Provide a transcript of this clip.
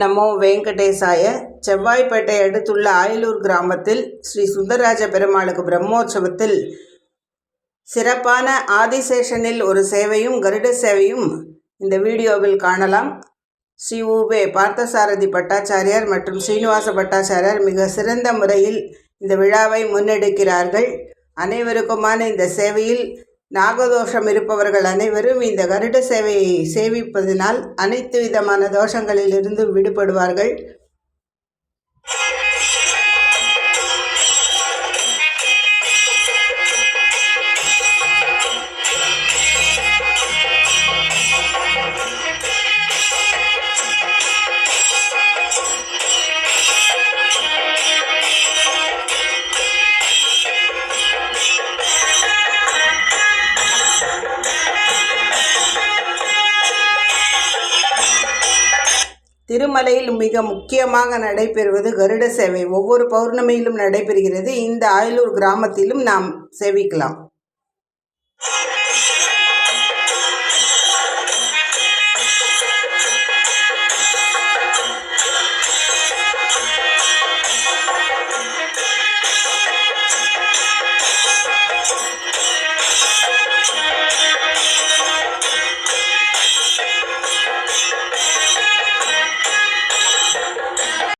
நமோ வெங்கடேசாய. செவ்வாய்ப்பேட்டை அடுத்துள்ள ஆயிலூர் கிராமத்தில் ஸ்ரீ சுந்தரராஜ பெருமாளுக்கு பிரம்மோற்சவத்தில் சிறப்பான ஆதிசேஷனில் ஒரு சேவையும் கருட சேவையும் இந்த வீடியோவில் காணலாம். ஸ்ரீ உவே பார்த்தசாரதி பட்டாச்சாரியார் மற்றும் ஸ்ரீனிவாச பட்டாச்சாரியார் மிக சிறந்த முறையில் இந்த விழாவை முன்னெடுக்கிறார்கள். அனைவருக்குமான இந்த சேவையில் நாகதோஷம் இருப்பவர்கள் அனைவரும் இந்த கருட சேவையை சேவிப்பதனால் அனைத்து விதமான தோஷங்களிலிருந்து விடுபடுவார்கள். திருமலையில் மிக முக்கியமாக நடைபெறுவது கருட சேவை. ஒவ்வொரு பௌர்ணமியிலும் நடைபெறுகிறது. இந்த ஆயிலூர் கிராமத்திலும் நாம் சேவிக்கலாம்.